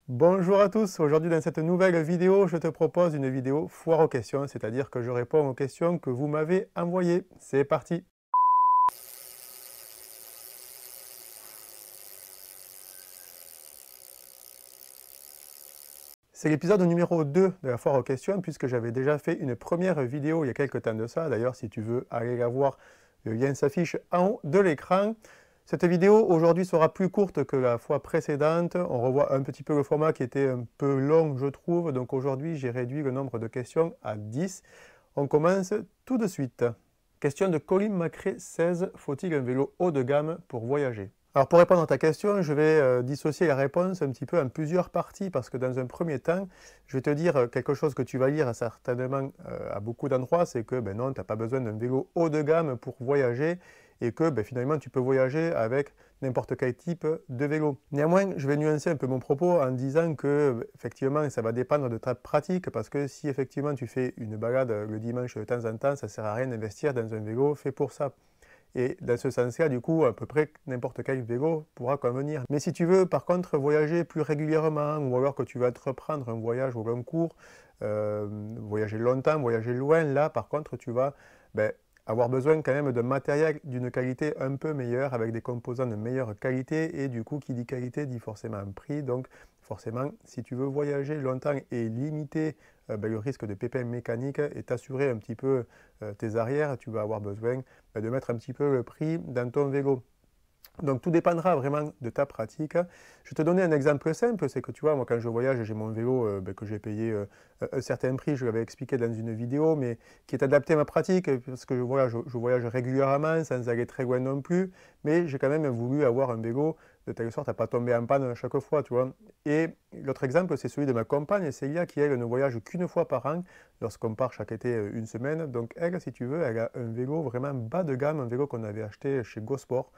Bonjour à tous, aujourd'hui dans cette nouvelle vidéo, je te propose une vidéo foire aux questions, c'est-à-dire que je réponds aux questions que vous m'avez envoyées. C'est parti! C'est l'épisode numéro 2 de la foire aux questions, puisque j'avais déjà fait une première vidéo il y a quelques temps de ça. D'ailleurs, si tu veux aller la voir, le lien s'affiche en haut de l'écran. Cette vidéo aujourd'hui sera plus courte que la fois précédente. On revoit un petit peu le format qui était un peu long, je trouve. Donc aujourd'hui, j'ai réduit le nombre de questions à 10. On commence tout de suite. Question de Colin Macré 16. Faut-il un vélo haut de gamme pour voyager? Alors pour répondre à ta question, je vais dissocier la réponse un petit peu en plusieurs parties parce que dans un premier temps, je vais te dire quelque chose que tu vas lire certainement à beaucoup d'endroits, c'est que ben non, tu n'as pas besoin d'un vélo haut de gamme pour voyager et que ben, finalement tu peux voyager avec n'importe quel type de vélo. Néanmoins, je vais nuancer un peu mon propos en disant que effectivement ça va dépendre de ta pratique parce que si effectivement tu fais une balade le dimanche de temps en temps, ça ne sert à rien d'investir dans un vélo fait pour ça. Et dans ce sens-là, du coup, à peu près n'importe quel vélo pourra convenir. Mais si tu veux, par contre, voyager plus régulièrement, ou alors que tu vas te reprendre un voyage au long cours, voyager longtemps, voyager loin, là, par contre, tu vas avoir besoin quand même de matériel d'une qualité un peu meilleure, avec des composants de meilleure qualité, et du coup, qui dit qualité, dit forcément prix. Donc, forcément, si tu veux voyager longtemps et limiter le risque de pépins mécaniques et t'assurer un petit peu tes arrières, tu vas avoir besoin de mettre un petit peu le prix dans ton vélo. Donc tout dépendra vraiment de ta pratique. Je vais te donner un exemple simple, c'est que tu vois, moi quand je voyage, j'ai mon vélo que j'ai payé un certain prix, je l'avais expliqué dans une vidéo, mais qui est adapté à ma pratique, parce que je voyage régulièrement, sans aller très loin non plus, mais j'ai quand même voulu avoir un vélo de telle sorte à ne pas tomber en panne à chaque fois, tu vois. Et l'autre exemple, c'est celui de ma compagne, Célia, qui elle ne voyage qu'une fois par an, lorsqu'on part chaque été une semaine. Donc elle, si tu veux, elle a un vélo vraiment bas de gamme, un vélo qu'on avait acheté chez GoSport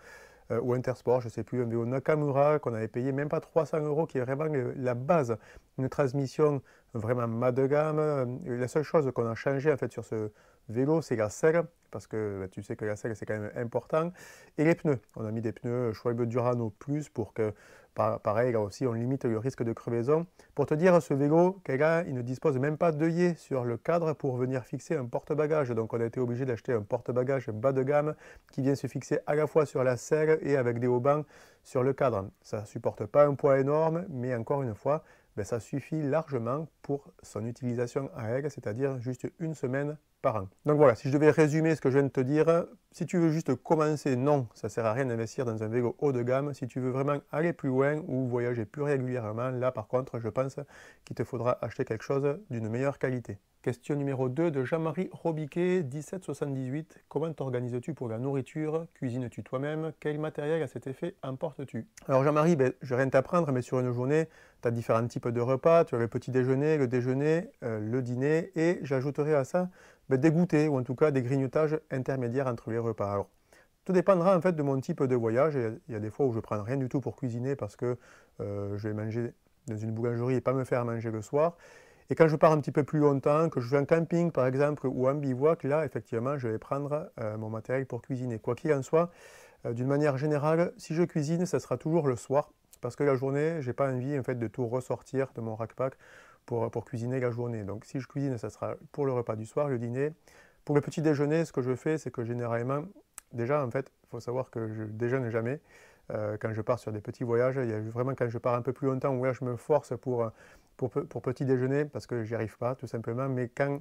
ou Intersport, je ne sais plus, un vélo Nakamura qu'on avait payé même pas 300 €, qui est vraiment la base, une transmission vraiment bas de gamme. La seule chose qu'on a changé en fait sur ce vélo, c'est la selle, parce que tu sais que la selle c'est quand même important, et les pneus. On a mis des pneus Schwalbe Durano Plus pour que, pareil, là aussi on limite le risque de crevaison. Pour te dire, ce vélo, il ne dispose même pas d'œillet sur le cadre pour venir fixer un porte-bagages. Donc on a été obligé d'acheter un porte-bagages bas de gamme qui vient se fixer à la fois sur la selle et avec des haubans sur le cadre. Ça ne supporte pas un poids énorme, mais encore une fois, ça suffit largement pour son utilisation à elle, c'est-à-dire juste une semaine par an. Donc voilà, si je devais résumer ce que je viens de te dire, si tu veux juste commencer, non, ça ne sert à rien d'investir dans un vélo haut de gamme. Si tu veux vraiment aller plus loin ou voyager plus régulièrement, là par contre, je pense qu'il te faudra acheter quelque chose d'une meilleure qualité. Question numéro 2 de Jean-Marie Robiquet, 1778. Comment t'organises-tu pour la nourriture? Cuisines-tu toi-même? Quel matériel à cet effet emportes-tu? Alors Jean-Marie, je vais rien t'apprendre, mais sur une journée, tu as différents types de repas. Tu as le petit déjeuner, le déjeuner, le dîner, et j'ajouterai à ça des goûters, ou en tout cas des grignotages intermédiaires entre les repas. Alors, tout dépendra en fait de mon type de voyage. Il y a des fois où je ne prends rien du tout pour cuisiner parce que je vais manger dans une boulangerie et pas me faire manger le soir. Et quand je pars un petit peu plus longtemps, que je vais en camping par exemple ou en bivouac, là effectivement je vais prendre mon matériel pour cuisiner. Quoi qu'il en soit, d'une manière générale, si je cuisine, ça sera toujours le soir, parce que la journée, j'ai pas envie en fait de tout ressortir de mon rack-pack pour cuisiner la journée. Donc si je cuisine, ça sera pour le repas du soir, le dîner. Pour le petit déjeuner, ce que je fais, c'est que généralement, déjà en fait, il faut savoir que je déjeune jamais. Quand je pars sur des petits voyages, il y a vraiment quand je pars un peu plus longtemps où là je me force pour petit déjeuner parce que j'y arrive pas tout simplement. Mais quand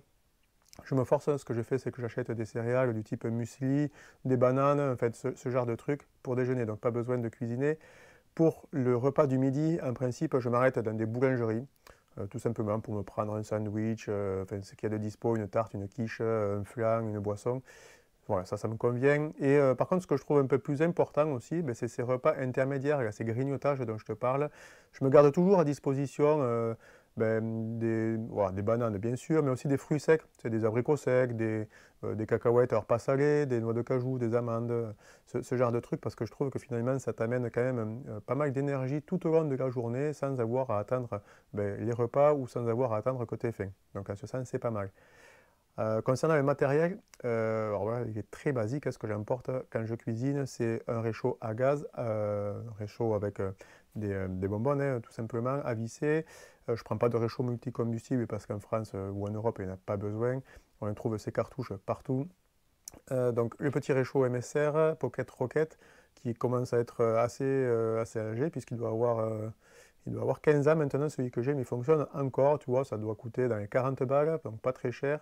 je me force, ce que je fais, c'est que j'achète des céréales du type muesli, des bananes, en fait ce genre de trucs pour déjeuner. Donc pas besoin de cuisiner. Pour le repas du midi, en principe, je m'arrête dans des boulangeries. Tout simplement pour me prendre un sandwich, enfin, ce qu'il y a de dispo, une tarte, une quiche, un flan, une boisson. Voilà, ça me convient. Et par contre, ce que je trouve un peu plus important aussi, c'est ces repas intermédiaires, là, ces grignotages dont je te parle. Je me garde toujours à disposition voilà, des bananes, bien sûr, mais aussi des fruits secs. C'est des abricots secs, des cacahuètes, alors pas salées, des noix de cajou, des amandes, ce genre de trucs, parce que je trouve que finalement, ça t'amène quand même pas mal d'énergie tout au long de la journée, sans avoir à attendre les repas ou sans avoir à attendre que tu aies faim. Donc, en ce sens, c'est pas mal. Concernant le matériel, alors voilà, il est très basique. Ce que j'emporte quand je cuisine, c'est un réchaud à gaz, un réchaud avec des bonbonnes, hein, tout simplement, à visser. Je ne prends pas de réchaud multicombustible parce qu'en France ou en Europe, il n'y en a pas besoin. On trouve ces cartouches partout. Donc le petit réchaud MSR, Pocket Rocket, qui commence à être assez âgé, puisqu'il doit avoir 15 ans maintenant, celui que j'ai, mais il fonctionne encore, tu vois, ça doit coûter dans les 40 balles, donc pas très cher.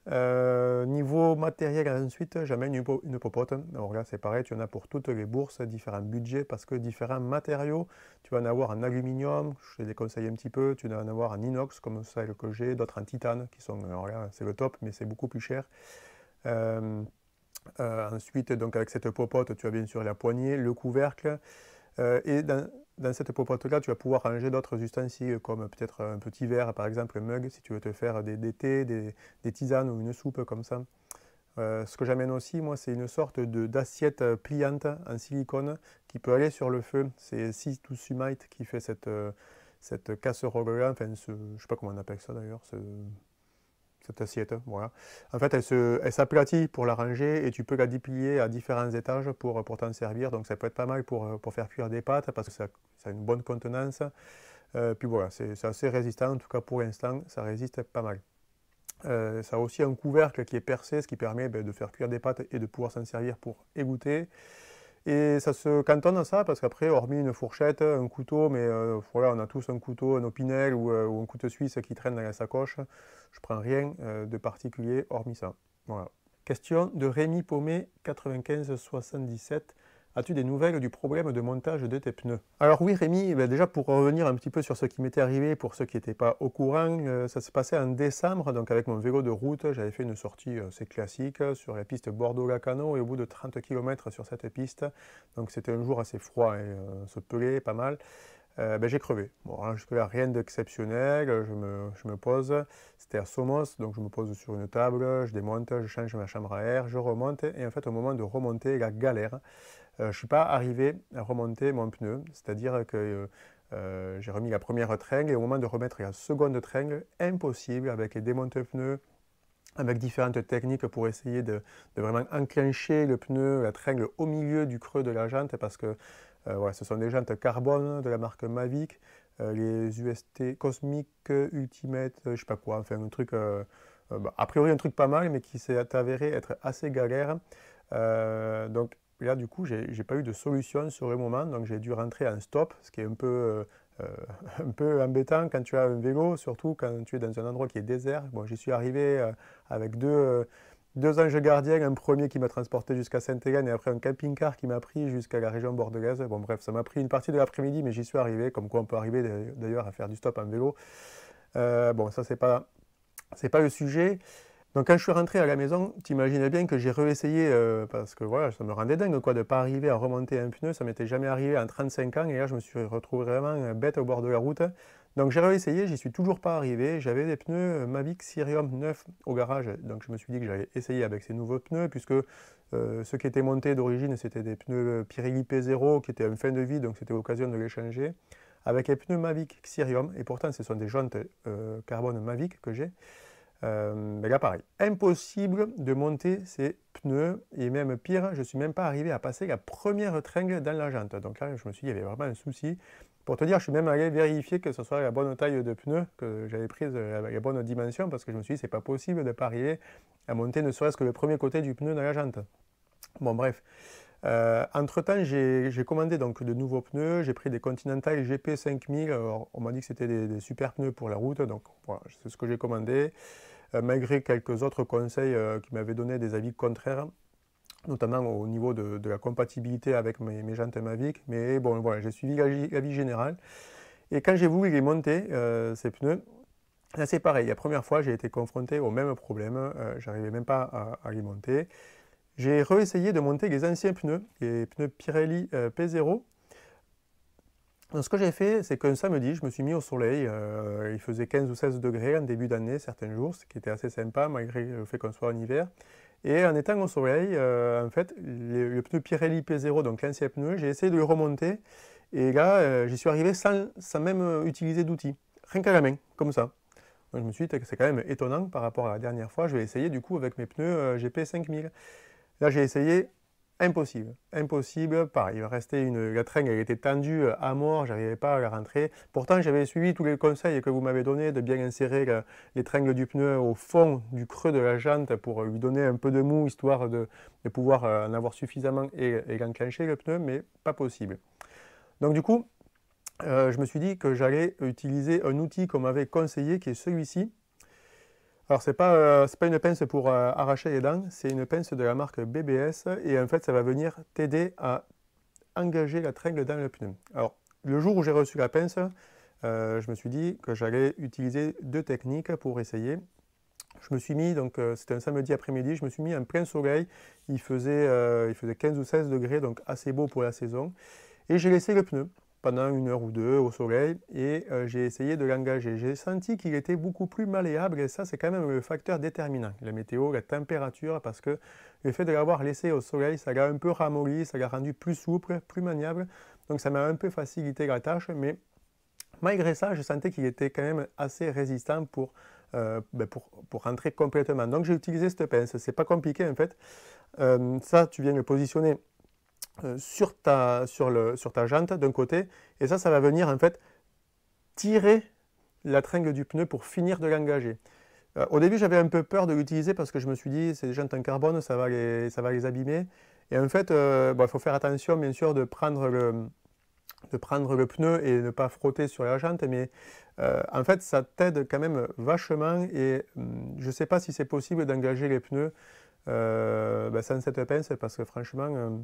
Niveau matériel ensuite, j'amène une popote. Alors là c'est pareil, tu en as pour toutes les bourses, différents budgets, parce que différents matériaux, tu vas en avoir en aluminium, je te les conseille un petit peu, tu vas en avoir en inox comme celle que j'ai, d'autres en titane, qui sont, alors là c'est le top, mais c'est beaucoup plus cher. Ensuite, donc avec cette popote, tu as bien sûr la poignée, le couvercle, et dans cette popote-là, tu vas pouvoir ranger d'autres ustensiles, comme peut-être un petit verre, par exemple un mug, si tu veux te faire des thés, des tisanes ou une soupe comme ça. Ce que j'amène aussi, moi, c'est une sorte d'assiette pliante en silicone qui peut aller sur le feu. C'est C2Sumite qui fait cette casserole-là, enfin, je ne sais pas comment on appelle ça d'ailleurs, cette assiette, voilà. En fait, elle s'aplatit pour la ranger et tu peux la déplier à différents étages pour t'en servir. Donc ça peut être pas mal pour faire cuire des pâtes parce que ça a une bonne contenance. Puis voilà, c'est assez résistant, en tout cas pour l'instant, ça résiste pas mal. Ça a aussi un couvercle qui est percé, ce qui permet de faire cuire des pâtes et de pouvoir s'en servir pour égoutter. Et ça se cantonne à ça, parce qu'après, hormis une fourchette, un couteau, mais voilà, on a tous un couteau, un opinel ou un couteau suisse qui traîne dans la sacoche. Je prends rien de particulier, hormis ça. Voilà. Question de Rémi Paumé, 9577. As-tu des nouvelles du problème de montage de tes pneus? Alors oui Rémi, déjà pour revenir un petit peu sur ce qui m'était arrivé, pour ceux qui n'étaient pas au courant, ça s'est passé en décembre, donc avec mon vélo de route, j'avais fait une sortie assez classique sur la piste Bordeaux-Lacano et au bout de 30 km sur cette piste, donc c'était un jour assez froid et se pelait pas mal, j'ai crevé. Bon, jusque-là, rien d'exceptionnel, je me pose, c'était à Somos, donc je me pose sur une table, je démonte, je change ma chambre à air, je remonte, et en fait au moment de remonter, la galère, je ne suis pas arrivé à remonter mon pneu, c'est-à-dire que j'ai remis la première tringle et au moment de remettre la seconde tringle, impossible avec les démonte-pneus, avec différentes techniques pour essayer de vraiment enclencher le pneu, la tringle au milieu du creux de la jante parce que voilà, ce sont des jantes carbone de la marque Mavic, les UST Cosmic Ultimate, je ne sais pas quoi, enfin un truc, a priori un truc pas mal mais qui s'est avéré être assez galère. Donc là, du coup, j'ai pas eu de solution sur le moment, donc j'ai dû rentrer en stop, ce qui est un peu embêtant quand tu as un vélo, surtout quand tu es dans un endroit qui est désert. Bon, j'y suis arrivé avec deux anges gardiens, un premier qui m'a transporté jusqu'à Sainte-Hélène et après un camping-car qui m'a pris jusqu'à la région bordelaise. Bon, bref, ça m'a pris une partie de l'après-midi, mais j'y suis arrivé, comme quoi on peut arriver d'ailleurs à faire du stop en vélo. Bon, ça, c'est pas le sujet. Donc quand je suis rentré à la maison, t'imagines bien que j'ai réessayé, parce que voilà, ça me rendait dingue quoi, de ne pas arriver à remonter un pneu, ça m'était jamais arrivé en 35 ans, et là je me suis retrouvé vraiment bête au bord de la route. Donc j'ai réessayé, j'y suis toujours pas arrivé, j'avais des pneus Mavic Sirium 9 au garage, donc je me suis dit que j'allais essayer avec ces nouveaux pneus, puisque ceux qui étaient montés d'origine c'était des pneus Pirelli P0 qui étaient en fin de vie, donc c'était l'occasion de les changer, avec les pneus Mavic Sirium, et pourtant ce sont des jantes carbone Mavic que j'ai. Mais là pareil, impossible de monter ces pneus et même pire, je ne suis même pas arrivé à passer la première tringle dans la jante. Donc là je me suis dit il y avait vraiment un souci. Pour te dire, je suis même allé vérifier que ce soit la bonne taille de pneu, que j'avais prise avec la bonne dimension parce que je me suis dit c'est pas possible de ne pas arriver à monter ne serait-ce que le premier côté du pneu dans la jante. Bon bref. Entre temps j'ai commandé donc de nouveaux pneus, j'ai pris des Continental GP 5000, alors, on m'a dit que c'était des super pneus pour la route, donc voilà, c'est ce que j'ai commandé, malgré quelques autres conseils qui m'avaient donné des avis contraires, notamment au niveau de la compatibilité avec mes jantes Mavic, mais bon voilà, j'ai suivi l'avis général, et quand j'ai voulu les monter, ces pneus, là c'est pareil, la première fois j'ai été confronté au même problème, j'arrivais même pas à les monter. J'ai réessayé de monter les anciens pneus, les pneus Pirelli P0. Donc ce que j'ai fait, c'est qu'un samedi, je me suis mis au soleil, il faisait 15 ou 16 degrés en début d'année, certains jours, ce qui était assez sympa malgré le fait qu'on soit en hiver. Et en étant au soleil, en fait, le pneu Pirelli P0, donc l'ancien pneu, j'ai essayé de le remonter. Et là, j'y suis arrivé sans même utiliser d'outils, rien qu'à la main, comme ça. Donc je me suis dit que c'est quand même étonnant par rapport à la dernière fois. Je vais essayer du coup avec mes pneus GP 5000. Là j'ai essayé, impossible. Impossible, pareil, il restait la tringle, elle était tendue à mort, j'arrivais pas à la rentrer. Pourtant j'avais suivi tous les conseils que vous m'avez donnés de bien insérer les tringles du pneu au fond du creux de la jante pour lui donner un peu de mou, histoire de pouvoir en avoir suffisamment et l'enclencher le pneu, mais pas possible. Donc du coup, je me suis dit que j'allais utiliser un outil qu'on m'avait conseillé, qui est celui-ci. Alors, ce n'est pas une pince pour arracher les dents, c'est une pince de la marque BBS, et en fait, ça va venir t'aider à engager la tringle dans le pneu. Alors, le jour où j'ai reçu la pince, je me suis dit que j'allais utiliser deux techniques pour essayer. Je me suis mis, donc c'était un samedi après-midi, je me suis mis en plein soleil, il faisait 15 ou 16 degrés, donc assez beau pour la saison, et j'ai laissé le pneu pendant 1 heure ou 2 au soleil et j'ai essayé de l'engager. J'ai senti qu'il était beaucoup plus malléable et ça c'est quand même le facteur déterminant, la météo, la température, parce que le fait de l'avoir laissé au soleil, ça l'a un peu ramolli, ça l'a rendu plus souple, plus maniable, donc ça m'a un peu facilité la tâche, mais malgré ça, je sentais qu'il était quand même assez résistant pour rentrer complètement. Donc j'ai utilisé cette pince, c'est pas compliqué en fait. Ça, tu viens le positionner sur ta jante d'un côté, et ça va venir en fait tirer la tringle du pneu pour finir de l'engager. Au début, j'avais un peu peur de l'utiliser parce que je me suis dit, c'est des jantes en carbone, ça va les abîmer. Et en fait, il faut faire attention, bien sûr, de prendre le pneu et ne pas frotter sur la jante, mais en fait, ça t'aide quand même vachement. Et je ne sais pas si c'est possible d'engager les pneus sans cette pince, parce que franchement,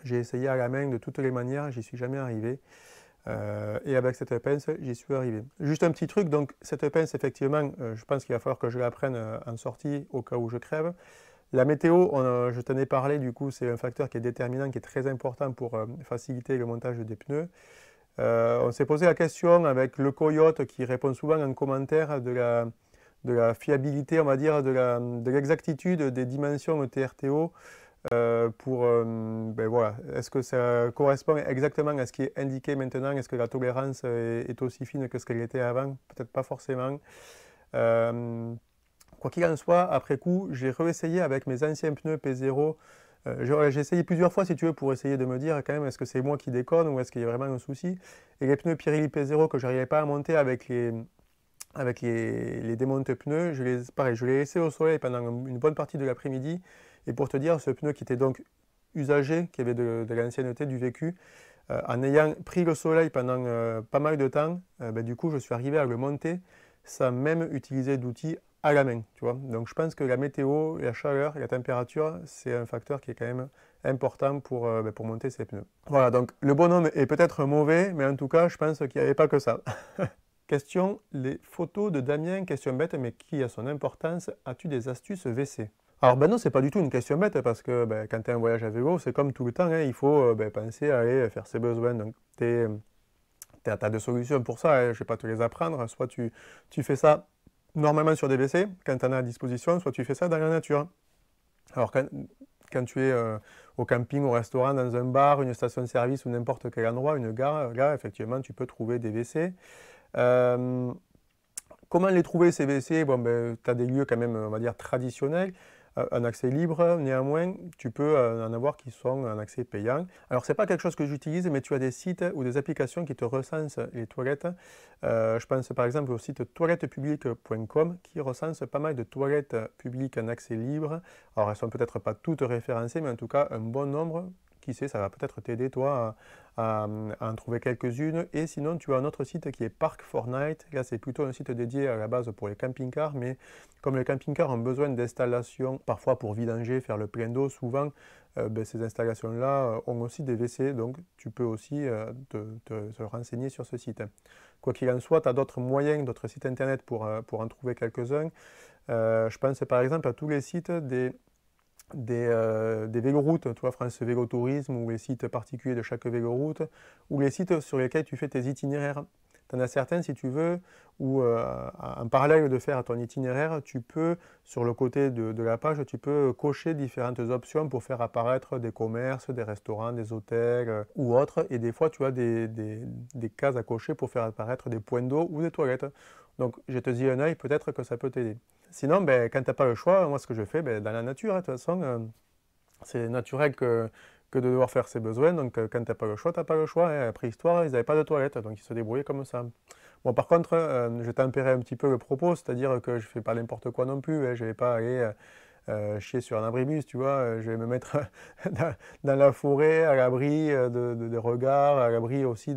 j'ai essayé à la main de toutes les manières, j'y suis jamais arrivé. Et avec cette pince, j'y suis arrivé. Juste un petit truc, donc cette pince, effectivement, je pense qu'il va falloir que je la prenne en sortie au cas où je crève. La météo, je t'en ai parlé, du coup, c'est un facteur qui est déterminant, qui est très important pour faciliter le montage des pneus. On s'est posé la question avec le Coyote qui répond souvent en commentaire de la fiabilité, on va dire, de l'exactitude des dimensions TRTO. Voilà, est-ce que ça correspond exactement à ce qui est indiqué maintenant? Est-ce que la tolérance est aussi fine que ce qu'elle était avant? Peut-être pas forcément. Quoi qu'il en soit, après coup, j'ai réessayé avec mes anciens pneus P0. J'ai essayé plusieurs fois, si tu veux, pour essayer de me dire quand même, est-ce que c'est moi qui déconne ou est-ce qu'il y a vraiment un souci? Et les pneus Pirelli P0 que je n'arrivais pas à monter avec les démonte pneus, pareil, je l'ai laissé au soleil pendant une bonne partie de l'après-midi. Et pour te dire, ce pneu qui était donc usagé, qui avait de l'ancienneté, du vécu, en ayant pris le soleil pendant pas mal de temps, du coup, je suis arrivé à le monter sans même utiliser d'outils à la main. Tu vois. Donc je pense que la météo, la chaleur et la température, c'est un facteur qui est quand même important pour monter ces pneus. Voilà, donc le bonhomme est peut-être mauvais, mais en tout cas, je pense qu'il n'y avait pas que ça. Question, les photos de Damien, question bête, mais qui a son importance? As-tu des astuces WC? Alors non, c'est pas du tout une question bête, parce que quand tu es en voyage à vélo, c'est comme tout le temps, hein, il faut penser à aller faire ses besoins. Donc tu as des solutions pour ça, hein, je ne vais pas te les apprendre. Soit tu fais ça normalement sur des WC, quand tu en as à disposition, soit tu fais ça dans la nature. Alors quand tu es au camping, au restaurant, dans un bar, une station-service ou n'importe quel endroit, une gare, là effectivement tu peux trouver des WC. Comment les trouver ces WC? Tu as des lieux quand même, on va dire, traditionnels, un accès libre, néanmoins, tu peux en avoir qui sont en accès payant. Alors, ce n'est pas quelque chose que j'utilise, mais tu as des sites ou des applications qui te recensent les toilettes. Je pense par exemple au site toilettepublique.com qui recense pas mal de toilettes publiques en accès libre. Alors, elles ne sont peut-être pas toutes référencées, mais en tout cas, un bon nombre. Qui sait, ça va peut-être t'aider toi à en trouver quelques-unes. Et sinon, tu as un autre site qui est Park4Night. Là, c'est plutôt un site dédié à la base pour les camping-cars, mais comme les camping-cars ont besoin d'installations, parfois pour vidanger, faire le plein d'eau, souvent, ces installations-là ont aussi des WC, donc tu peux aussi te renseigner sur ce site. Quoi qu'il en soit, tu as d'autres moyens, d'autres sites internet pour en trouver quelques-uns. Je pense par exemple à tous les sites des véloroutes, tu vois, France Vélo Tourisme, ou les sites particuliers de chaque véloroute, ou les sites sur lesquels tu fais tes itinéraires. Tu en as certains, si tu veux, où en parallèle de faire ton itinéraire, tu peux, sur le côté de la page, tu peux cocher différentes options pour faire apparaître des commerces, des restaurants, des hôtels ou autres. Et des fois, tu as des cases à cocher pour faire apparaître des points d'eau ou des toilettes. Donc je te dis un œil, peut-être que ça peut t'aider. Sinon, ben, quand tu n'as pas le choix, moi ce que je fais, ben, dans la nature, hein, de toute façon, c'est naturel que de devoir faire ses besoins. Donc quand tu n'as pas le choix, tu n'as pas le choix. Hein. La préhistoire, ils n'avaient pas de toilette, donc ils se débrouillaient comme ça. Bon, par contre, je tempérais un petit peu le propos, c'est-à-dire que je ne fais pas n'importe quoi non plus. Hein. Je ne vais pas aller chier sur un abribus, tu vois. Je vais me mettre dans la forêt, à l'abri de regards, à l'abri aussi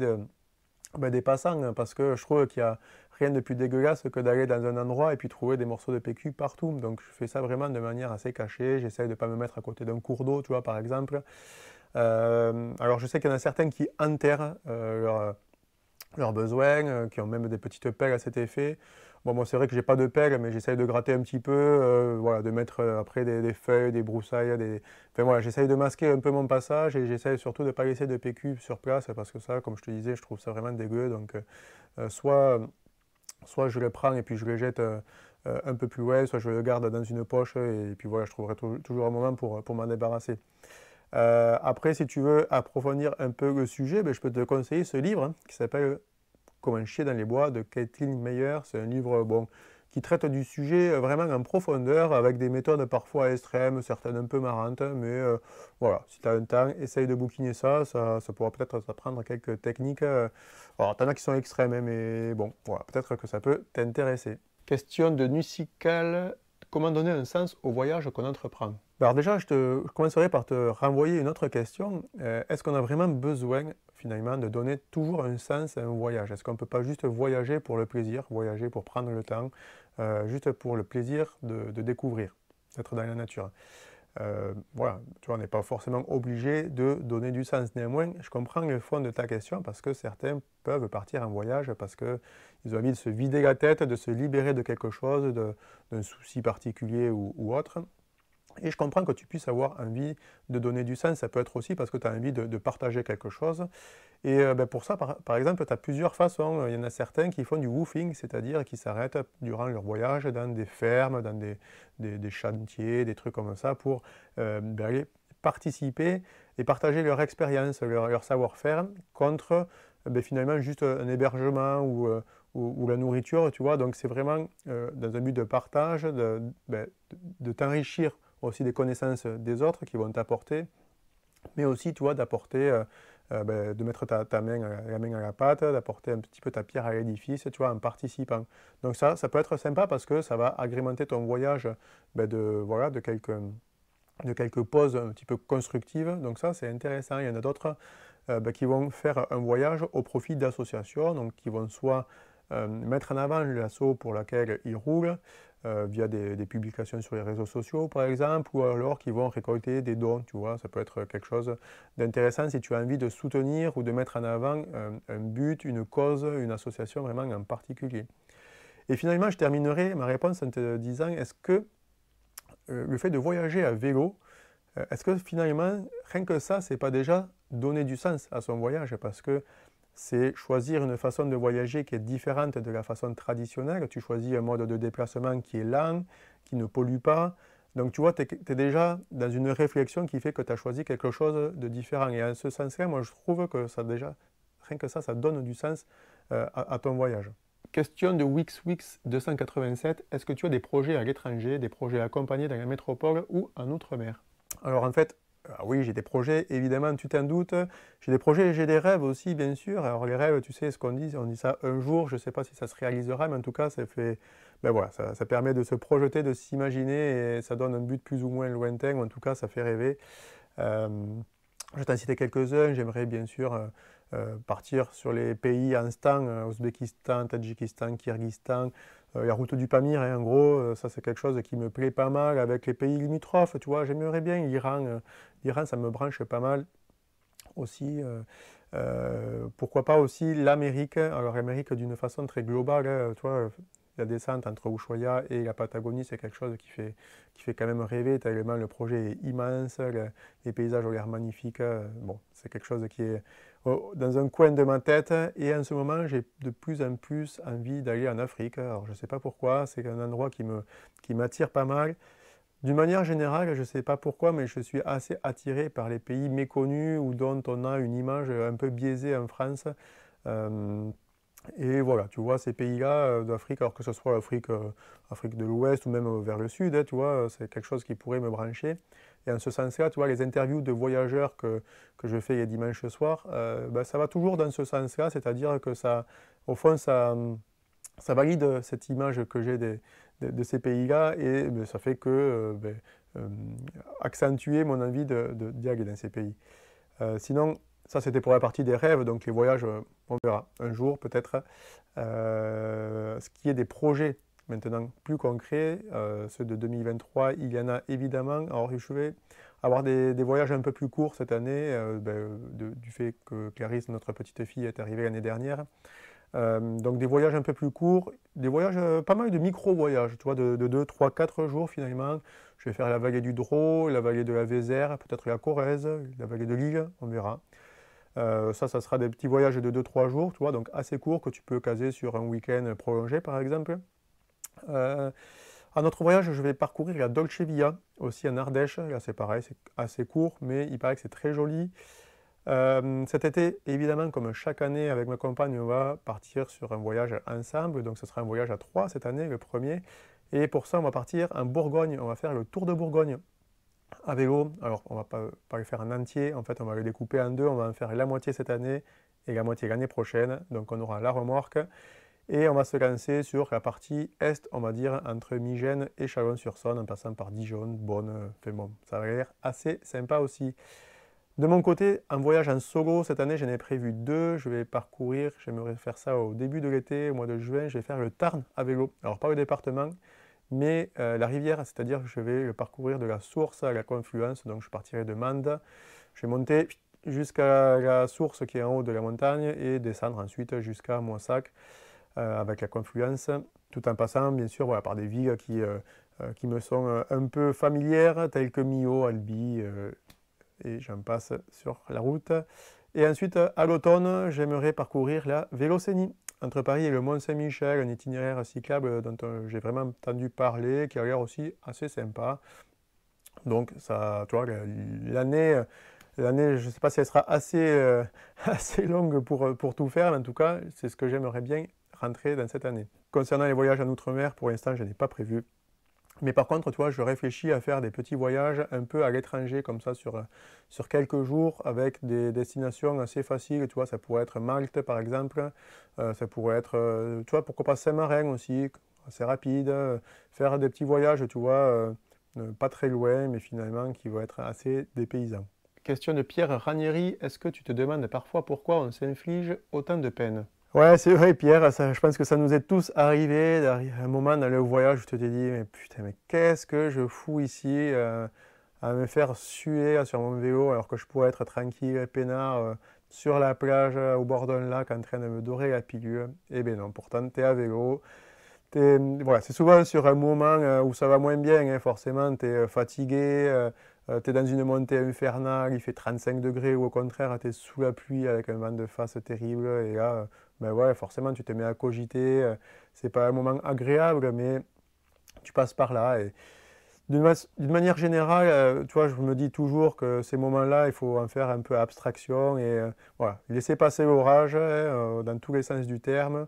ben, des passants, hein, parce que je trouve qu'il y a rien de plus dégueulasse que d'aller dans un endroit et puis trouver des morceaux de PQ partout. Donc je fais ça vraiment de manière assez cachée. J'essaie de ne pas me mettre à côté d'un cours d'eau, tu vois, par exemple. Alors je sais qu'il y en a certains qui enterrent leurs besoins, qui ont même des petites pelles à cet effet. Bon, moi c'est vrai que j'ai pas de pelle, mais j'essaye de gratter un petit peu, voilà, de mettre après des feuilles, des broussailles, enfin voilà, j'essaye de masquer un peu mon passage et j'essaye surtout de ne pas laisser de PQ sur place parce que ça, comme je te disais, je trouve ça vraiment dégueu. Donc soit je le prends et puis je le jette un peu plus loin, soit je le garde dans une poche et puis voilà, je trouverai toujours un moment pour m'en débarrasser. Après, si tu veux approfondir un peu le sujet, ben, je peux te conseiller ce livre hein, qui s'appelle Comment chier dans les bois de Kathleen Meyer. C'est un livre bon, qui traite du sujet vraiment en profondeur avec des méthodes parfois extrêmes, certaines un peu marrantes, mais voilà, si tu as un temps, essaye de bouquiner ça, ça pourra peut-être t'apprendre quelques techniques. Alors, tu en as qui sont extrêmes, hein, mais bon, voilà, peut-être que ça peut t'intéresser. Question de Nusical. Comment donner un sens au voyage qu'on entreprend? Alors déjà, je commencerai par te renvoyer une autre question. Est-ce qu'on a vraiment besoin, finalement, de donner toujours un sens à un voyage? Est-ce qu'on ne peut pas juste voyager pour le plaisir, voyager pour prendre le temps, juste pour le plaisir de découvrir, d'être dans la nature? Voilà, tu vois, on n'est pas forcément obligé de donner du sens. Néanmoins, je comprends le fond de ta question parce que certains peuvent partir en voyage parce qu'ils ont envie de se vider la tête, de se libérer de quelque chose, d'un souci particulier ou autre. Et je comprends que tu puisses avoir envie de donner du sens. Ça peut être aussi parce que tu as envie de partager quelque chose. Et ben pour ça, par exemple, tu as plusieurs façons. Il y en a certains qui font du woofing, c'est-à-dire qui s'arrêtent durant leur voyage dans des fermes, dans des chantiers, des trucs comme ça, pour ben aller participer et partager leur expérience, leur savoir-faire contre ben finalement juste un hébergement ou la nourriture, tu vois. Donc c'est vraiment dans un but de partage, ben, de t'enrichir aussi des connaissances des autres qui vont t'apporter, mais aussi, tu vois, d'apporter, ben, de mettre la main à la pâte, d'apporter un petit peu ta pierre à l'édifice, tu vois, en participant. Donc ça peut être sympa parce que ça va agrémenter ton voyage ben, voilà, de quelques pauses un petit peu constructives. Donc ça, c'est intéressant. Il y en a d'autres ben, qui vont faire un voyage au profit d'associations, donc qui vont soit mettre en avant l'asso pour laquelle ils roulent, via des publications sur les réseaux sociaux par exemple, ou alors qui vont récolter des dons, tu vois, ça peut être quelque chose d'intéressant si tu as envie de soutenir ou de mettre en avant un but, une cause, une association vraiment en particulier. Et finalement, je terminerai ma réponse en te disant, est-ce que le fait de voyager à vélo, est-ce que finalement, rien que ça, c'est pas déjà donner du sens à son voyage? Parce que c'est choisir une façon de voyager qui est différente de la façon traditionnelle. Tu choisis un mode de déplacement qui est lent, qui ne pollue pas. Donc tu vois, tu es déjà dans une réflexion qui fait que tu as choisi quelque chose de différent. Et en ce sens-là, moi je trouve que ça déjà, rien que ça donne du sens à ton voyage. Question de WixWix287. Est-ce que tu as des projets à l'étranger, des projets accompagnés dans la métropole ou en outre-mer? Alors en fait, oui, j'ai des projets, évidemment, tu t'en doutes. J'ai des projets et j'ai des rêves aussi, bien sûr. Alors les rêves, tu sais ce qu'on dit, on dit ça un jour, je ne sais pas si ça se réalisera, mais en tout cas, ça fait, ben voilà, ça permet de se projeter, de s'imaginer, et ça donne un but plus ou moins lointain, ou en tout cas, ça fait rêver. Je vais t'en citer quelques-uns. J'aimerais bien sûr partir sur les pays en stan, Ouzbékistan, Tadjikistan, Kirghizistan, la route du Pamir, hein, en gros, ça c'est quelque chose qui me plaît pas mal avec les pays limitrophes, tu vois, j'aimerais bien l'Iran, l'Iran ça me branche pas mal aussi, pourquoi pas aussi l'Amérique, alors l'Amérique d'une façon très globale, hein, tu vois, la descente entre Ushuaia et la Patagonie, c'est quelque chose qui fait quand même rêver, tellement le projet est immense, les paysages ont l'air magnifiques, bon, c'est quelque chose qui est dans un coin de ma tête, et en ce moment j'ai de plus en plus envie d'aller en Afrique. Alors je ne sais pas pourquoi, c'est un endroit qui m'attire pas mal. D'une manière générale, je ne sais pas pourquoi, mais je suis assez attiré par les pays méconnus ou dont on a une image un peu biaisée en France. Et voilà, tu vois, ces pays-là d'Afrique, alors que ce soit Afrique de l'Ouest ou même vers le Sud, hein, tu vois, c'est quelque chose qui pourrait me brancher. Et en ce sens-là, tu vois, les interviews de voyageurs que je fais les dimanches soirs, ben, ça va toujours dans ce sens-là, c'est-à-dire que ça, au fond, ça valide cette image que j'ai de ces pays-là et ben, ça fait que euh, accentuer mon envie d'y aller dans ces pays. Sinon, ça c'était pour la partie des rêves, donc les voyages, on verra un jour peut-être. Ce qui est des projets maintenant plus concrets, ceux de 2023, il y en a évidemment. Alors je vais avoir des voyages un peu plus courts cette année, du fait que Clarisse, notre petite fille, est arrivée l'année dernière. Donc des voyages un peu plus courts, des voyages, pas mal de micro-voyages, tu vois, de 2, 3, 4 jours finalement. Je vais faire la vallée du Drô, la vallée de la Vézère, peut-être la Corrèze, la vallée de l'Île, on verra. Ça sera des petits voyages de 2, 3 jours, tu vois, donc assez courts que tu peux caser sur un week-end prolongé par exemple. Un autre voyage, je vais parcourir la Dolce Via, aussi en Ardèche. Là c'est pareil, c'est assez court, mais il paraît que c'est très joli. Cet été, évidemment, comme chaque année avec ma compagne, on va partir sur un voyage ensemble. Donc ce sera un voyage à 3 cette année, le premier. Et pour ça, on va partir en Bourgogne. On va faire le tour de Bourgogne à vélo. Alors, on va pas le faire en entier. En fait, on va le découper en deux. On va en faire la moitié cette année et la moitié l'année prochaine. Donc on aura la remorque. Et on va se lancer sur la partie est, on va dire, entre Migène et Chalon-sur-Saône, en passant par Dijon, Beaune. Enfin bon, ça va l'air assez sympa aussi. De mon côté, un voyage en solo, cette année j'en ai prévu 2, je vais parcourir, j'aimerais faire ça au début de l'été, au mois de juin, je vais faire le Tarn à vélo. Alors pas le département, mais la rivière, c'est-à-dire que je vais le parcourir de la source à la confluence, donc je partirai de Mende, je vais monter jusqu'à la source qui est en haut de la montagne et descendre ensuite jusqu'à Moissac avec la confluence, tout en passant bien sûr voilà, par des villes qui me sont un peu familières, telles que Millau, Albi, et j'en passe sur la route. Et ensuite, à l'automne, j'aimerais parcourir la Vélocénie, entre Paris et le Mont-Saint-Michel, un itinéraire cyclable dont j'ai vraiment entendu parler, qui a l'air aussi assez sympa. Donc, ça, tu vois, l'année, je ne sais pas si elle sera assez longue pour tout faire, mais en tout cas, c'est ce que j'aimerais bien rentrer dans cette année. Concernant les voyages en Outre-mer, pour l'instant, je n'ai pas prévu. Mais par contre, tu vois, je réfléchis à faire des petits voyages un peu à l'étranger, comme ça, sur quelques jours, avec des destinations assez faciles. Tu vois, ça pourrait être Malte, par exemple. Ça pourrait être, tu vois, pourquoi pas Saint-Marin aussi, assez rapide. Faire des petits voyages, tu vois, pas très loin, mais finalement qui vont être assez dépaysants. Question de Pierre Ranieri. Est-ce que tu te demandes parfois pourquoi on s'inflige autant de peine? Ouais, c'est vrai, Pierre, je pense que ça nous est tous arrivé, d'arriver à un moment dans le voyage où tu te dis, mais putain, mais qu'est-ce que je fous ici à me faire suer sur mon vélo alors que je pourrais être tranquille, peinard, sur la plage, au bord d'un lac, en train de me dorer la pilule. Eh bien non, pourtant, tu es à vélo. Voilà, c'est souvent sur un moment où ça va moins bien, hein, forcément, tu es fatigué, tu es dans une montée infernale, il fait 35 degrés, ou au contraire, tu es sous la pluie avec un vent de face terrible, et là, ben ouais, forcément, tu te mets à cogiter, c'est pas un moment agréable, mais tu passes par là. Et d'une manière générale, tu vois, je me dis toujours que ces moments-là, il faut en faire un peu abstraction, et voilà, laisser passer l'orage, hein, dans tous les sens du terme.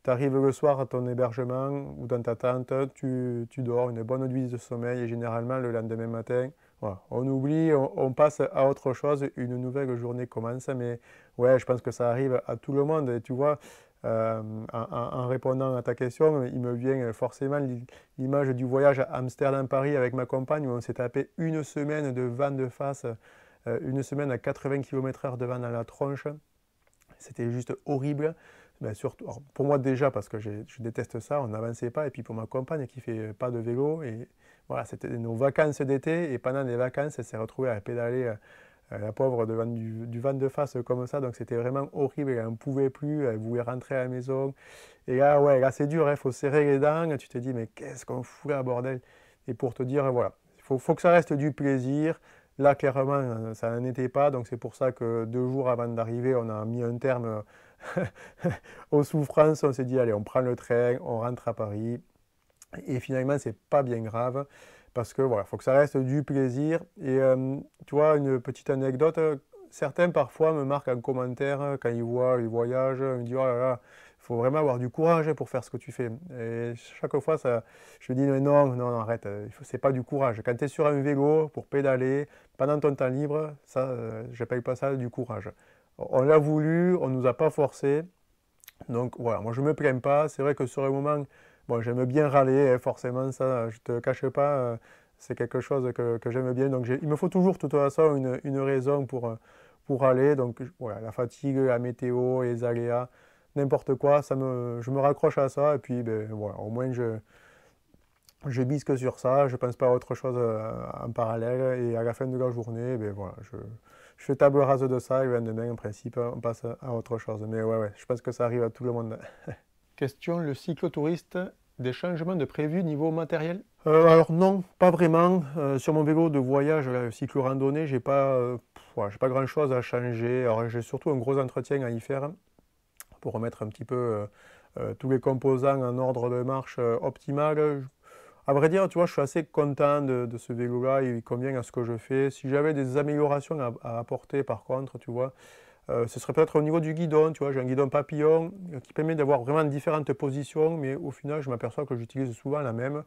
Tu arrives le soir à ton hébergement ou dans ta tente, tu dors une bonne nuit de sommeil et généralement le lendemain matin, voilà, on oublie, on passe à autre chose, une nouvelle journée commence. Mais ouais, je pense que ça arrive à tout le monde. Et tu vois, en répondant à ta question, il me vient forcément l'image du voyage à Amsterdam-Paris avec ma compagne où on s'est tapé une semaine de vent de face, une semaine à 80 km/h de vent dans la tronche. C'était juste horrible. Ben surtout, pour moi déjà parce que je déteste ça, on n'avançait pas. Et puis pour ma compagne qui fait pas de vélo. Et voilà, c'était nos vacances d'été. Et pendant les vacances, elle s'est retrouvée à pédaler, la pauvre, devant du vent de face comme ça. Donc c'était vraiment horrible. Elle n'en pouvait plus. Elle voulait rentrer à la maison. Et là, ouais, là c'est dur. Il faut serrer les dents. Tu te dis, mais qu'est-ce qu'on fout là, bordel? Et pour te dire, voilà, il faut que ça reste du plaisir. Là, clairement, ça n'en était pas. Donc c'est pour ça que 2 jours avant d'arriver, on a mis un terme aux souffrances. On s'est dit, allez, on prend le train, on rentre à Paris. Et finalement, c'est pas bien grave. Parce que voilà, il faut que ça reste du plaisir. Et tu vois, une petite anecdote, certains parfois me marquent en commentaire quand ils voient les voyages, ils me disent, oh là là, faut vraiment avoir du courage pour faire ce que tu fais. Et chaque fois, je me dis non, non, non, arrête, c'est pas du courage. Quand tu es sur un vélo pour pédaler pendant ton temps libre, ça, j'appelle pas ça du courage. On l'a voulu, on nous a pas forcé. Donc voilà, moi je me plains pas. C'est vrai que sur le moment, bon, j'aime bien râler, hein, forcément, ça, je te cache pas, c'est quelque chose que j'aime bien. Donc il me faut toujours, de toute façon, une raison pour râler. Donc voilà, la fatigue, la météo, les aléas, n'importe quoi, je me raccroche à ça. Et puis ben, voilà, au moins je bisque sur ça, je pense pas à autre chose en parallèle. Et à la fin de la journée, ben voilà, je fais table rase de ça et le lendemain, en principe, on passe à autre chose. Mais ouais, je pense que ça arrive à tout le monde. Question, le cyclotouriste, des changements de prévu niveau matériel? Alors non, pas vraiment. Sur mon vélo de voyage, le cyclo-randonnée, j'ai pas grand chose à changer. Alors j'ai surtout un gros entretien à y faire pour remettre un petit peu tous les composants en ordre de marche optimal. À vrai dire, tu vois, je suis assez content de ce vélo-là, il convient à ce que je fais. Si j'avais des améliorations à apporter, par contre, tu vois, ce serait peut-être au niveau du guidon, tu vois, j'ai un guidon papillon qui permet d'avoir vraiment différentes positions, mais au final, je m'aperçois que j'utilise souvent la même.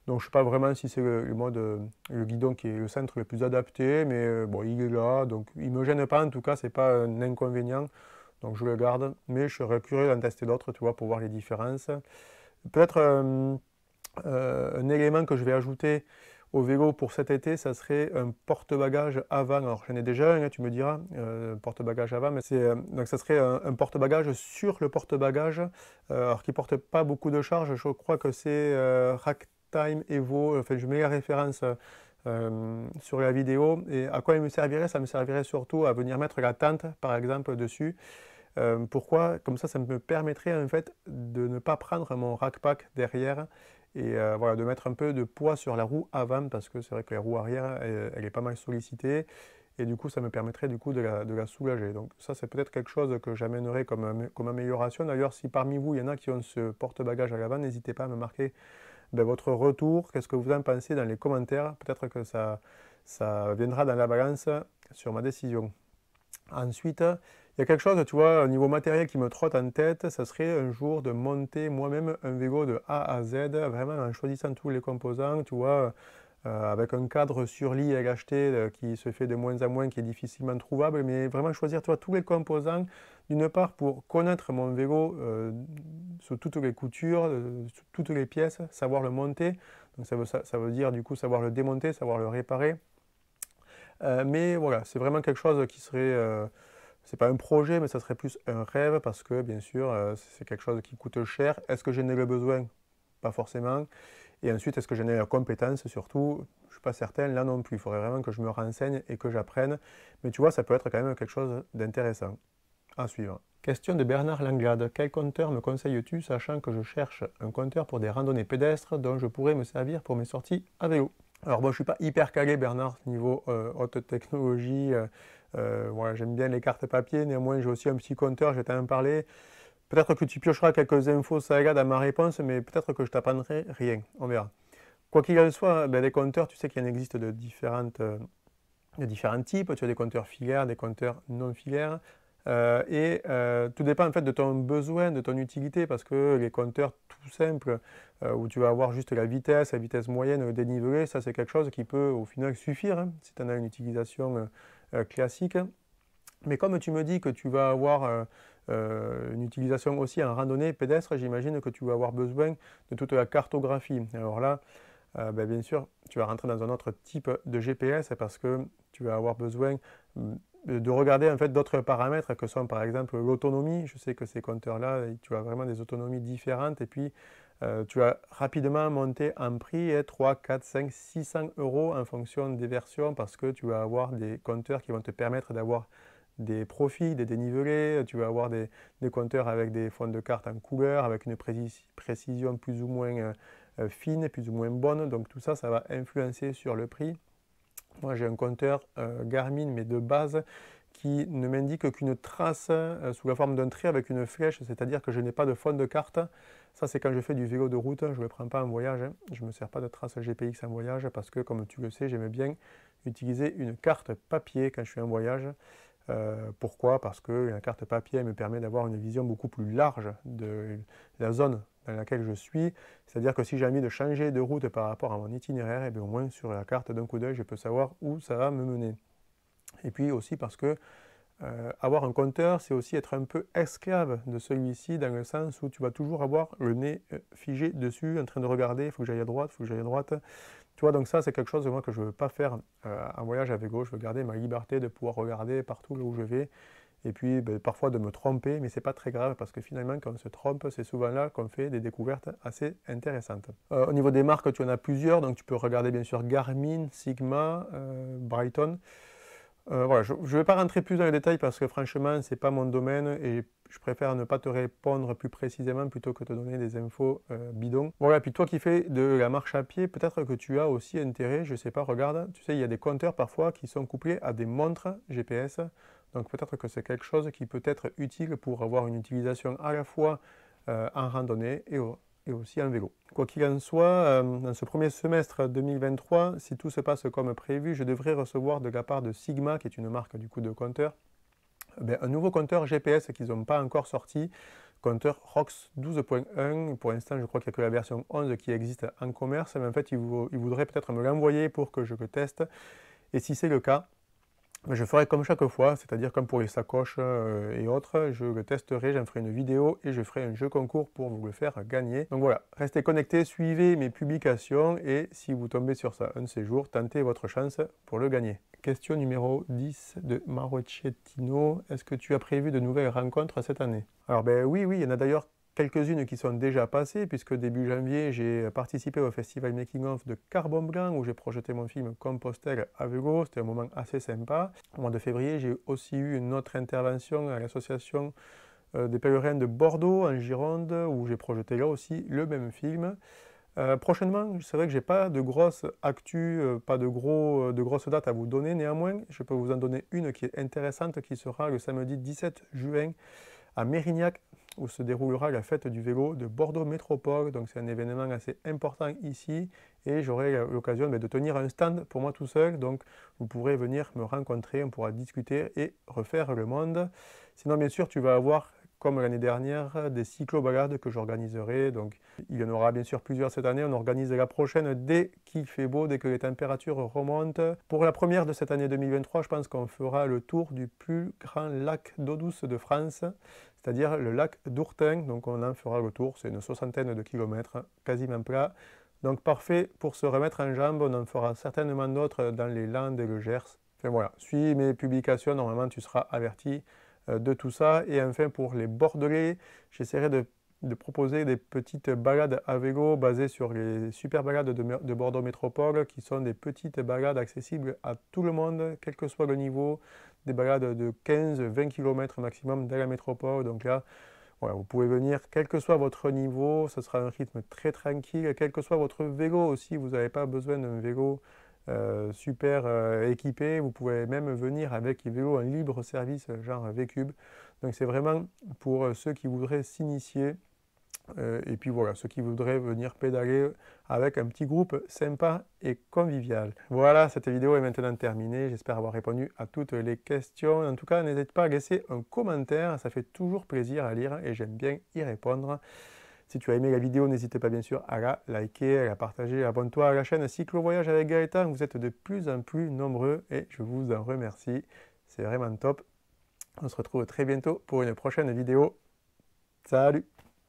Donc, je ne sais pas vraiment si c'est le guidon qui est le centre le plus adapté, mais bon, il est là, donc il ne me gêne pas, en tout cas, ce n'est pas un inconvénient. Donc, je le garde, mais je serais curieux d'en tester d'autres, tu vois, pour voir les différences. Peut-être un élément que je vais ajouter au vélo pour cet été, ça serait un porte-bagages avant. Alors j'en ai déjà un, tu me diras, porte-bagages avant, mais donc ça serait un porte-bagages sur le porte-bagages, alors qui porte pas beaucoup de charge. Je crois que c'est Racktime Evo. Enfin, je mets la référence sur la vidéo. Et à quoi il me servirait? Ça me servirait surtout à venir mettre la tente, par exemple, dessus. Pourquoi? Comme ça me permettrait en fait de ne pas prendre mon rack-pack derrière et voilà, de mettre un peu de poids sur la roue avant parce que c'est vrai que la roue arrière, elle est pas mal sollicitée et du coup, ça me permettrait du coup de la soulager. Donc ça, c'est peut-être quelque chose que j'amènerai comme amélioration. D'ailleurs, si parmi vous, il y en a qui ont ce porte-bagages à l'avant, n'hésitez pas à me marquer votre retour. Qu'est-ce que vous en pensez dans les commentaires? Peut-être que ça viendra dans la balance sur ma décision. Ensuite, il y a quelque chose, tu vois, au niveau matériel qui me trotte en tête, ça serait un jour de monter moi-même un vélo de A à Z, vraiment en choisissant tous les composants, tu vois, avec un cadre sur lit à acheter qui se fait de moins en moins, qui est difficilement trouvable, mais vraiment choisir, tu vois, tous les composants, d'une part pour connaître mon vélo sous toutes les coutures, sous toutes les pièces, savoir le monter, donc ça veut dire du coup savoir le démonter, savoir le réparer. Mais voilà, c'est vraiment quelque chose qui serait, c'est pas un projet, mais ça serait plus un rêve parce que bien sûr, c'est quelque chose qui coûte cher. Est-ce que j'en ai le besoin? Pas forcément. Et ensuite, est-ce que j'en ai la compétence surtout? Je ne suis pas certain, là non plus. Il faudrait vraiment que je me renseigne et que j'apprenne. Mais tu vois, ça peut être quand même quelque chose d'intéressant à suivre. Question de Bernard Langlade. Quel compteur me conseilles-tu, sachant que je cherche un compteur pour des randonnées pédestres dont je pourrais me servir pour mes sorties à vélo? Alors bon, je ne suis pas hyper calé, Bernard, niveau haute technologie. Voilà, j'aime bien les cartes papier, néanmoins j'ai aussi un petit compteur, je vais t'en parler. Peut-être que tu piocheras quelques infos ça et là dans ma réponse, mais peut-être que je t'apprendrai rien, on verra. Quoi qu'il en soit, ben, les compteurs, tu sais qu'il en existe de différents types. Tu as des compteurs filaires, des compteurs non filaires. Tout dépend en fait de ton besoin, de ton utilité, parce que les compteurs tout simples, où tu vas avoir juste la vitesse moyenne, le dénivelé, ça c'est quelque chose qui peut au final suffire hein, si tu en as une utilisation classique. Mais comme tu me dis que tu vas avoir une utilisation aussi en randonnée pédestre, j'imagine que tu vas avoir besoin de toute la cartographie. Alors là, ben, bien sûr, tu vas rentrer dans un autre type de GPS parce que tu vas avoir besoin de regarder en fait d'autres paramètres que sont par exemple l'autonomie. Je sais que ces compteurs-là, tu as vraiment des autonomies différentes et puis tu vas rapidement monter en prix 3, 4, 5, 600 € en fonction des versions parce que tu vas avoir des compteurs qui vont te permettre d'avoir des profils, des dénivelés, tu vas avoir des compteurs avec des fonds de carte en couleur, avec une précision plus ou moins fine, plus ou moins bonne, donc tout ça, ça va influencer sur le prix. Moi j'ai un compteur Garmin mais de base qui ne m'indique qu'une trace sous la forme d'un trait avec une flèche, c'est-à-dire que je n'ai pas de fond de carte. Ça c'est quand je fais du vélo de route, je ne le prends pas en voyage, hein. Je ne me sers pas de trace GPX en voyage parce que comme tu le sais, j'aime bien utiliser une carte papier quand je suis en voyage. Pourquoi? Parce que la carte papier me permet d'avoir une vision beaucoup plus large de la zone dans laquelle je suis. C'est-à-dire que si j'ai envie de changer de route par rapport à mon itinéraire, et bien au moins sur la carte d'un coup d'œil, je peux savoir où ça va me mener. Et puis aussi parce que avoir un compteur, c'est aussi être un peu esclave de celui-ci, dans le sens où tu vas toujours avoir le nez figé dessus, en train de regarder, il faut que j'aille à droite, il faut que j'aille à droite. Tu vois, donc ça, c'est quelque chose moi, que je ne veux pas faire en voyage à vélo. Je veux garder ma liberté de pouvoir regarder partout là où je vais. Et puis, ben, parfois de me tromper, mais ce n'est pas très grave, parce que finalement, quand on se trompe, c'est souvent là qu'on fait des découvertes assez intéressantes. Au niveau des marques, tu en as plusieurs, donc tu peux regarder bien sûr Garmin, Sigma, Brighton. Voilà, je ne vais pas rentrer plus dans les détails parce que franchement, ce n'est pas mon domaine et je préfère ne pas te répondre plus précisément plutôt que te donner des infos bidons. Voilà, puis toi qui fais de la marche à pied, peut-être que tu as aussi intérêt, je ne sais pas, regarde, tu sais, il y a des compteurs parfois qui sont couplés à des montres GPS. Donc peut-être que c'est quelque chose qui peut être utile pour avoir une utilisation à la fois en randonnée et aussi en vélo. Quoi qu'il en soit, dans ce premier semestre 2023, si tout se passe comme prévu, je devrais recevoir de la part de Sigma, qui est une marque du coup de compteur, un nouveau compteur GPS qu'ils n'ont pas encore sorti, compteur ROX 12.1. Pour l'instant, je crois qu'il n'y a que la version 11 qui existe en commerce, mais en fait, ils voudraient peut-être me l'envoyer pour que je le teste. Et si c'est le cas, je ferai comme chaque fois, c'est-à-dire comme pour les sacoches et autres, je le testerai, j'en ferai une vidéo et je ferai un jeu concours pour vous le faire gagner. Donc voilà, restez connectés, suivez mes publications et si vous tombez sur ça un de ces jours, tentez votre chance pour le gagner. Question numéro 10 de Marochettino. Est-ce que tu as prévu de nouvelles rencontres cette année? Alors ben oui, il y en a d'ailleurs quelques-unes qui sont déjà passées, puisque début janvier, j'ai participé au festival Making of de Carbon Blanc, où j'ai projeté mon film Compostelle à vélo. C'était un moment assez sympa. Au mois de février, j'ai aussi eu une autre intervention à l'association des pèlerins de Bordeaux, en Gironde, où j'ai projeté là aussi le même film. Prochainement, c'est vrai que j'ai pas de grosse actu, pas de grosses dates à vous donner. Néanmoins, je peux vous en donner une qui est intéressante, qui sera le samedi 17 juin à Mérignac, où se déroulera la fête du vélo de Bordeaux Métropole. Donc c'est un événement assez important ici et j'aurai l'occasion de tenir un stand pour moi tout seul. Donc vous pourrez venir me rencontrer, on pourra discuter et refaire le monde. Sinon bien sûr tu vas avoir, comme l'année dernière, des cyclo-balades que j'organiserai. Donc il y en aura bien sûr plusieurs cette année. On organise la prochaine dès qu'il fait beau, dès que les températures remontent. Pour la première de cette année 2023, je pense qu'on fera le tour du plus grand lac d'eau douce de France, c'est-à-dire le lac d'Ourtin. Donc on en fera le tour, c'est une 60aine de kilomètres, quasiment plat. Donc parfait pour se remettre en jambes. On en fera certainement d'autres dans les Landes et le Gers. Enfin voilà, suis mes publications, normalement tu seras averti de tout ça. Et enfin pour les Bordelais, j'essaierai de proposer des petites balades à vélo basées sur les super balades de Bordeaux Métropole, qui sont des petites balades accessibles à tout le monde, quel que soit le niveau, des balades de 15-20 km maximum dans la métropole. Donc là, voilà, vous pouvez venir, quel que soit votre niveau, ce sera un rythme très tranquille, quel que soit votre vélo aussi, vous n'avez pas besoin d'un vélo super équipé, vous pouvez même venir avec les vélos en libre service, genre V-Cube. Donc c'est vraiment pour ceux qui voudraient s'initier. Et puis voilà, ceux qui voudraient venir pédaler avec un petit groupe sympa et convivial. Voilà, cette vidéo est maintenant terminée. J'espère avoir répondu à toutes les questions. En tout cas, n'hésite pas à laisser un commentaire. Ça fait toujours plaisir à lire et j'aime bien y répondre. Si tu as aimé la vidéo, n'hésite pas bien sûr à la liker, à la partager. Abonne-toi à la chaîne Cyclo Voyage avec Gaëtan. Vous êtes de plus en plus nombreux et je vous en remercie. C'est vraiment top. On se retrouve très bientôt pour une prochaine vidéo. Salut!